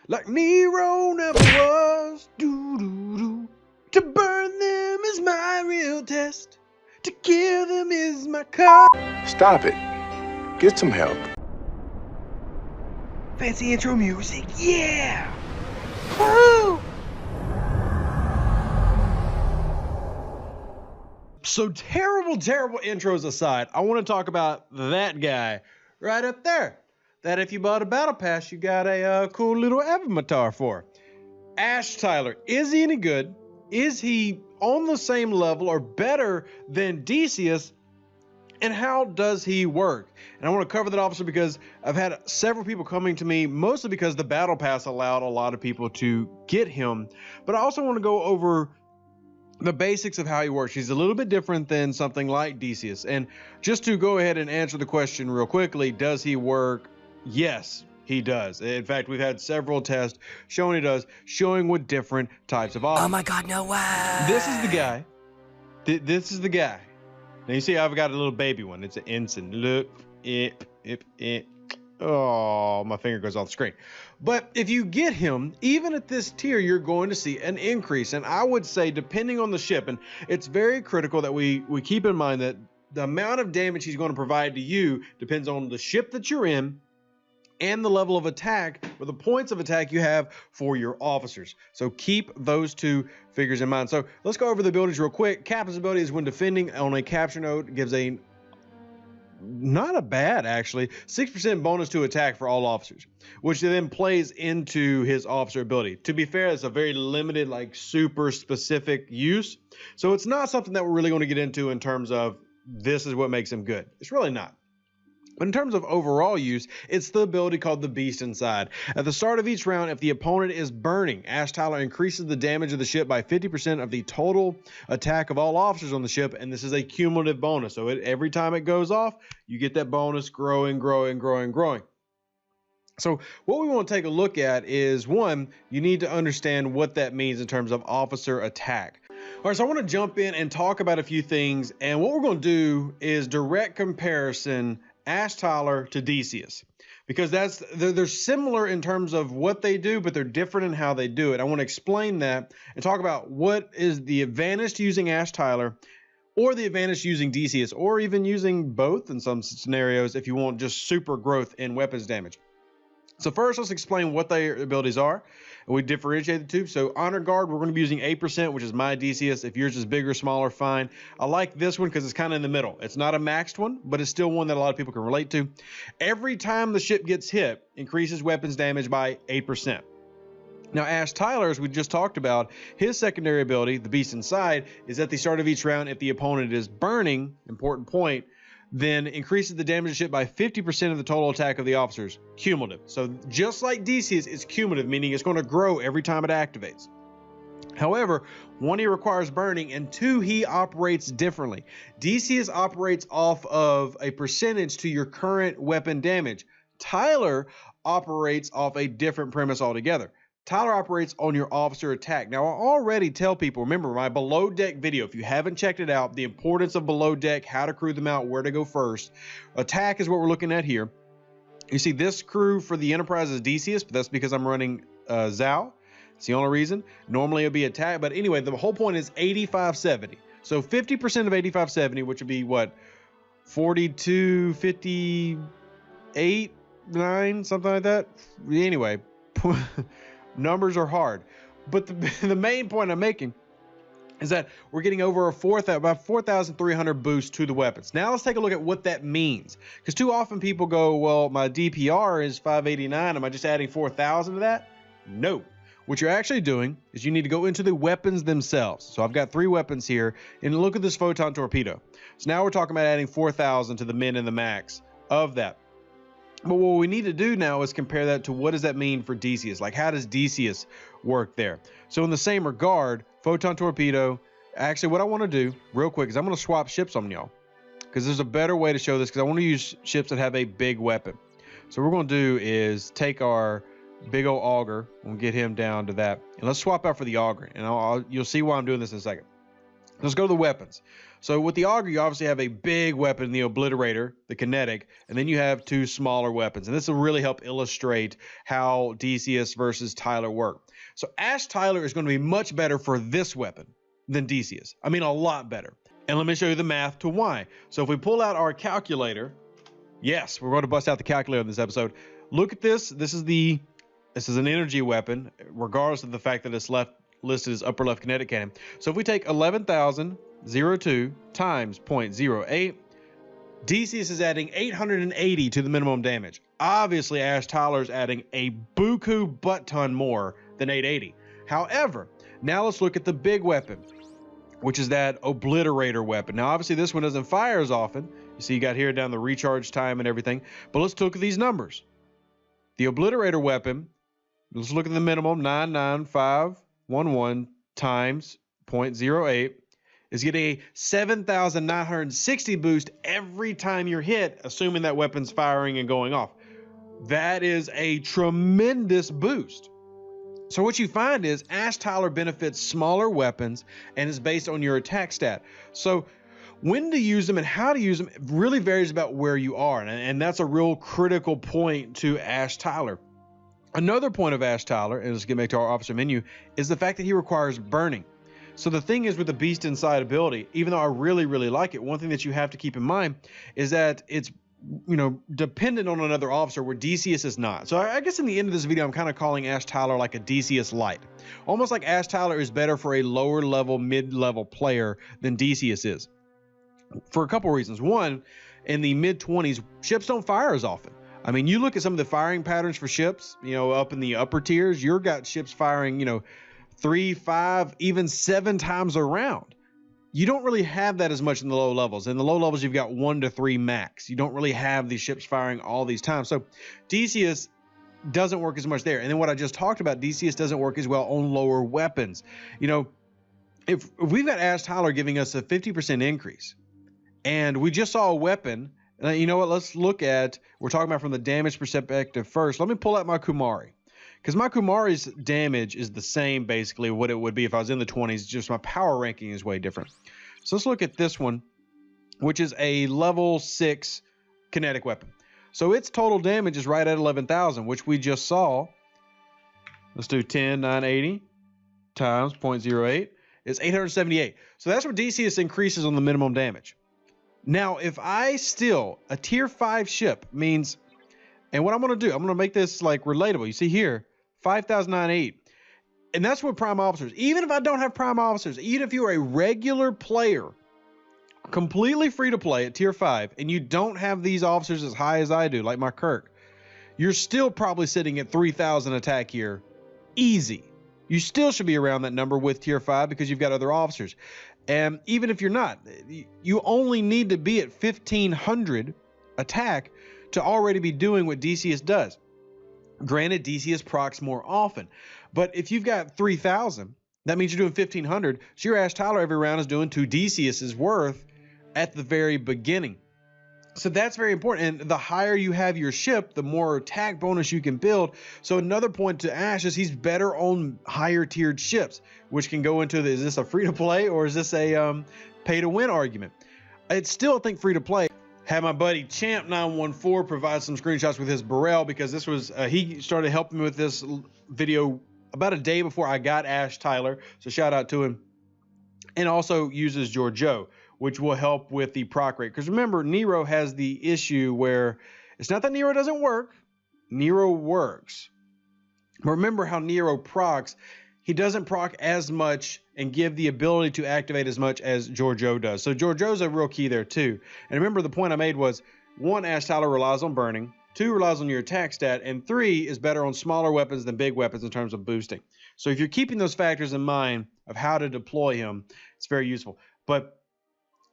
like Nero never was. Doo doo doo. To burn them is my real test. To kill them is my car. Stop it. Get some help. Fancy intro music, yeah! Woo! So terrible intros aside, I want to talk about that guy right up there. That if you bought a battle pass, you got a cool little avatar for. Ash Tyler, is he any good? Is he on the same level or better than Decius? And how does he work? And I want to cover that officer because I've had several people coming to me, mostly because the battle pass allowed a lot of people to get him. But I also want to go over the basics of how he works. He's a little bit different than something like Decius. And just to go ahead and answer the question real quickly, does he work? Yes, he does. In fact, we've had several tests showing he does, showing with different types of officers. Oh my God, no way. This is the guy. This is the guy. Now you see I've got a little baby one. It's an ensign. Look, oh, my finger goes off the screen. But if you get him, even at this tier, you're going to see an increase. And I would say, depending on the ship, and it's very critical that we keep in mind that the amount of damage he's going to provide to you depends on the ship that you're in and the level of attack or the points of attack you have for your officers. So keep those two figures in mind. So let's go over the abilities real quick. Captain's ability is when defending on a capture node, gives a not a bad actually 6% bonus to attack for all officers, which then plays into his officer ability. To be fair, it's a very limited, like super specific use. So it's not something that we're really going to get into in terms of this is what makes him good. It's really not. But in terms of overall use, it's the ability called the Beast Inside. At the start of each round, if the opponent is burning, Ash Tyler increases the damage of the ship by 50% of the total attack of all officers on the ship, and this is a cumulative bonus. So every time it goes off, you get that bonus growing. So what we want to take a look at is, one, you need to understand what that means in terms of officer attack. All right, so I want to jump in and talk about a few things, and what we're going to do is direct comparison Ash Tyler to Decius, because they're similar in terms of what they do, but they're different in how they do it. I want to explain that and talk about what is the advantage to using Ash Tyler or the advantage to using Decius, or even using both in some scenarios if you want just super growth in weapons damage. So first, let's explain what their abilities are, and we differentiate the two. So Honor Guard, we're going to be using 8%, which is my Decius. If yours is bigger, smaller, fine. I like this one because it's kind of in the middle. It's not a maxed one, but it's still one that a lot of people can relate to. Every time the ship gets hit, increases weapons damage by 8%. Now, Ash Tyler, as we just talked about, his secondary ability, the Beast Inside, is at the start of each round, if the opponent is burning, important point, then increases the damage of the ship by 50% of the total attack of the officers, cumulative. So just like Decius, it's cumulative, meaning it's going to grow every time it activates. However, one, he requires burning, and two, he operates differently. Decius operates off of a percentage to your current weapon damage. Tyler operates off a different premise altogether. Tyler operates on your officer attack. Now, I already tell people, remember my below deck video, if you haven't checked it out, the importance of below deck, how to crew them out, where to go first. Attack is what we're looking at here. You see this crew for the Enterprise is Decius, but that's because I'm running Zao. It's the only reason. Normally it'll be attack, but anyway, the whole point is 8570. So 50% of 8570, which would be what? 42, 58, 9, something like that. Anyway, numbers are hard, but the main point I'm making is that we're getting over about 4,300 boost to the weapons. Now let's take a look at what that means, because too often people go, well, my DPR is 589. Am I just adding 4,000 to that? No. What you're actually doing is you need to go into the weapons themselves. So I've got 3 weapons here, and look at this photon torpedo. So now we're talking about adding 4,000 to the min and the max of that. But what we need to do now is compare that to what does that mean for Decius? Like, how does Decius work there? So in the same regard, photon torpedo, actually what I want to do real quick is I'm going to swap ships on y'all, because there's a better way to show this, because I want to use ships that have a big weapon. So what we're going to do is take our big old auger and get him down to that, and let's swap out for the auger, and you'll see why I'm doing this in a second. Let's go to the weapons. So with the auger, you obviously have a big weapon, the obliterator, the kinetic, and then you have two smaller weapons. And this will really help illustrate how Decius versus Tyler work. So Ash Tyler is going to be much better for this weapon than Decius. I mean, a lot better. And let me show you the math to why. So if we pull out our calculator, yes, we're going to bust out the calculator in this episode. Look at this. This is an energy weapon, regardless of the fact that it's listed as upper left kinetic cannon. So if we take 11,002 times 0.08, Decius is adding 880 to the minimum damage. Obviously, Ash Tyler is adding a buku butt ton more than 880. However, now let's look at the big weapon, which is that obliterator weapon. Now, obviously, this one doesn't fire as often. You see, you got here down the recharge time and everything. But let's look at these numbers. The obliterator weapon, let's look at the minimum, 99511 times 0.08 is getting a 7,960 boost every time you're hit, assuming that weapon's firing and going off. That is a tremendous boost. So what you find is Ash Tyler benefits smaller weapons and is based on your attack stat. So when to use them and how to use them really varies about where you are. And that's a real critical point to Ash Tyler. Another point of Ash Tyler, and let's get back to our officer menu, is the fact that he requires burning. So the thing is with the Beast Inside ability, even though I really, really like it, one thing that you have to keep in mind is that it's, dependent on another officer where Decius is not. So I guess in the end of this video, I'm kind of calling Ash Tyler like a Decius light. Almost like Ash Tyler is better for a lower level, mid-level player than Decius is. For a couple reasons. One, in the mid-20s, ships don't fire as often. I mean, you look at some of the firing patterns for ships, up in the upper tiers, you've got ships firing, 3, 5, even 7 times a round. You don't really have that as much in the low levels. In the low levels, you've got 1 to 3 max. You don't really have these ships firing all these times. So Decius doesn't work as much there. And then what I just talked about, Decius doesn't work as well on lower weapons. If we've got Ash Tyler giving us a 50% increase, and we just saw a weapon, you know what, let's look at, we're talking about from the damage perspective first. Let me pull out my Kumari. Because my Kumari's damage is the same, basically, what it would be if I was in the 20s, just my power ranking is way different. So let's look at this one, which is a level 6 kinetic weapon. So its total damage is right at 11,000, which we just saw. Let's do 10,980 times 0.08 is 878. So that's where Decius increases on the minimum damage. Now, if I still, a tier 5 ship means, and what I'm going to do, I'm going to make this like relatable. You see here, 5,908. And that's what prime officers, even if I don't have prime officers, even if you're a regular player, completely free to play at tier 5, and you don't have these officers as high as I do, like my Kirk, you're still probably sitting at 3,000 attack here. Easy. You still should be around that number with tier 5 because you've got other officers. And even if you're not, you only need to be at 1,500 attack to already be doing what Decius does. Granted, Decius procs more often, but if you've got 3,000, that means you're doing 1,500. So your Ash Tyler every round is doing 2 Decius's worth at the very beginning. So that's very important. And the higher you have your ship, the more attack bonus you can build. So another point to Ash is he's better on higher tiered ships, which can go into is this a free to play or is this a pay to win argument? I'd still think free to play. Had my buddy Champ914 provide some screenshots with his Burrell because this was, he started helping me with this video about a day before I got Ash Tyler. So shout out to him. And also uses Giorgio, which will help with the proc rate. Because remember, Nero has the issue where it's not that Nero doesn't work. Nero works. But remember how Nero procs. He doesn't proc as much and give the ability to activate as much as Giorgio does. So Giorgio's a real key there too. And remember the point I made was 1, Ash Tyler relies on burning. 2, relies on your attack stat. And 3 is better on smaller weapons than big weapons in terms of boosting. So if you're keeping those factors in mind of how to deploy him, it's very useful. But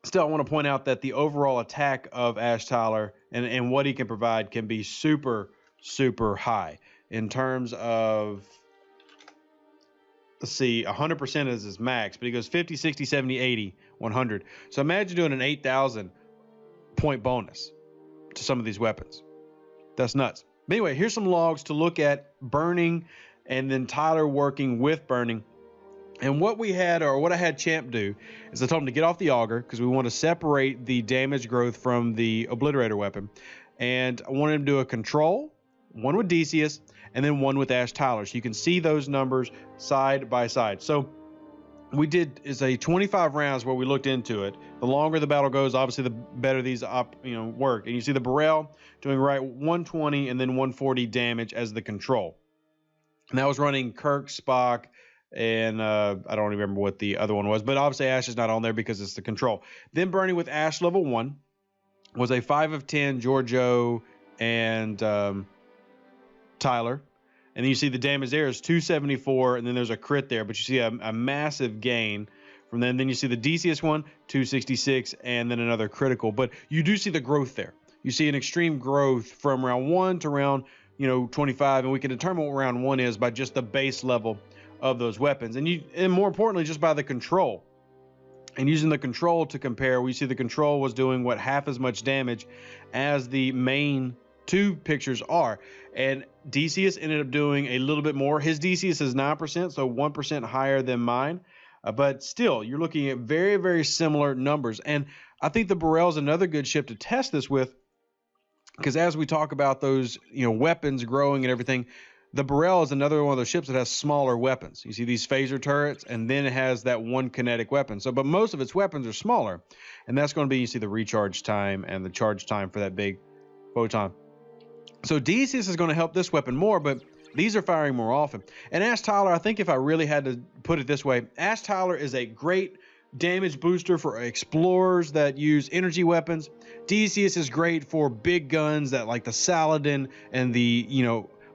still, I want to point out that the overall attack of Ash Tyler and what he can provide can be super, super high in terms of, let's see, 100% is his max, but he goes 50, 60, 70, 80, 100. So imagine doing an 8,000 point bonus to some of these weapons. That's nuts. But anyway, here's some logs to look at burning and then Tyler working with burning. And what we had, or what I had Champ do, is I told him to get off the auger because we want to separate the damage growth from the obliterator weapon. And I wanted him to do a control, one with Decius, and then one with Ash Tyler. So you can see those numbers side by side. So we did is a 25 rounds where we looked into it. The longer the battle goes, obviously the better these work. And you see the Burrell doing right 120 and then 140 damage as the control. And that was running Kirk, Spock, and I don't remember what the other one was, but obviously Ash is not on there because it's the control. Then Bernie with Ash level 1 was a 5 of 10 Giorgio and Tyler. And then you see the damage there is 274, and then there's a crit there, but you see a massive gain from then. Then you see the Decius one, 266, and then another critical. But you do see the growth there. You see an extreme growth from round 1 to round 25, and we can determine what round 1 is by just the base level of those weapons, and more importantly, just by the control. And using the control to compare, we see the control was doing what half as much damage as the main two pictures are, and Decius ended up doing a little bit more. His Decius is 9%, so 1% higher than mine, but still, you're looking at very, very similar numbers. And I think the Burrell is another good ship to test this with, because as we talk about those weapons growing and everything, the Burrell is another one of those ships that has smaller weapons. You see these phaser turrets, and then it has that one kinetic weapon. But most of its weapons are smaller, and that's going to be, you see the recharge time and the charge time for that big photon. So Decius is going to help this weapon more, but these are firing more often. And Ash Tyler, I think if I really had to put it this way, Ash Tyler is a great damage booster for explorers that use energy weapons. Decius is great for big guns that like the Saladin and the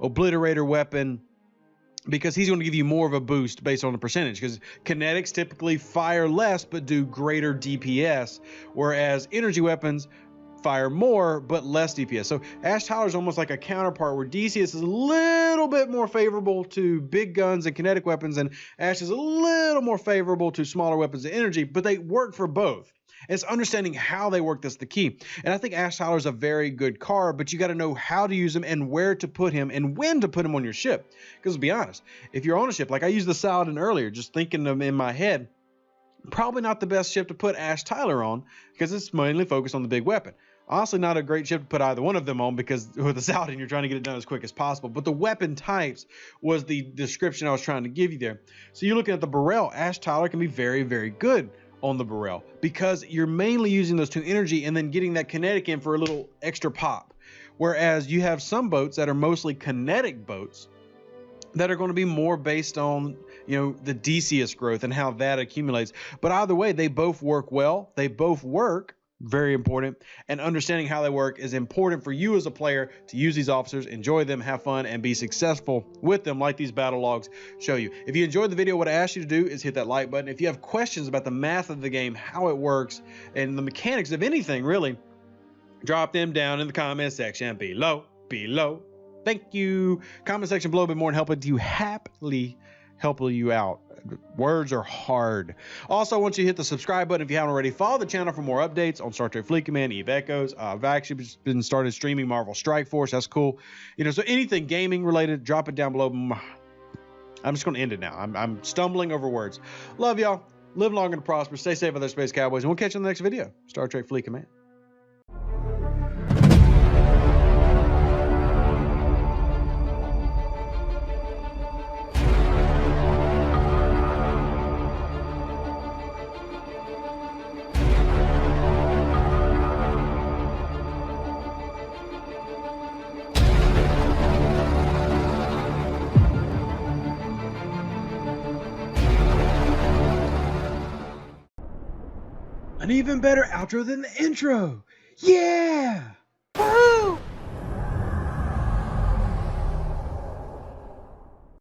obliterator weapon, because he's going to give you more of a boost based on the percentage, because kinetics typically fire less but do greater DPS, whereas energy weapons fire more but less DPS. So Ash Tyler is almost like a counterpart, where Decius is a little bit more favorable to big guns and kinetic weapons, and Ash is a little more favorable to smaller weapons and energy, but they work for both. It's understanding how they work that's the key. And I think Ash Tyler is a very good card, but you got to know how to use him and where to put him and when to put him on your ship. Because to be honest, if you're on a ship, like I used the Saladin earlier, just thinking them in my head, probably not the best ship to put Ash Tyler on, because it's mainly focused on the big weapon. Honestly, not a great ship to put either one of them on, because with the Saladin, you're trying to get it done as quick as possible. But the weapon types was the description I was trying to give you there. So you're looking at the Burrell. Ash Tyler can be very, very good on the Burrell, because you're mainly using those two energy and then getting that kinetic in for a little extra pop. Whereas you have some boats that are mostly kinetic boats that are going to be more based on, the Decius growth and how that accumulates. But either way, they both work well. They both work. Very important, and understanding how they work is important for you as a player to use these officers, enjoy them, have fun, and be successful with them, like these battle logs show you. If you enjoyed the video, what I ask you to do is hit that like button. If you have questions about the math of the game, how it works, and the mechanics of anything really, drop them down in the comment section below. Thank you. Comment section below, but more than helping you happily help you out. Words are hard. Also, I want you to hit the subscribe button if you haven't already. Follow the channel for more updates on Star Trek Fleet Command, Eve Echoes. I've actually been started streaming Marvel Strike Force. That's cool. So anything gaming related, drop it down below. I'm just going to end it now. I'm stumbling over words. Love y'all. Live long and prosper. Stay safe, other space cowboys, and we'll catch you in the next video. Star Trek Fleet Command. An even better outro than the intro. Yeah! Woo!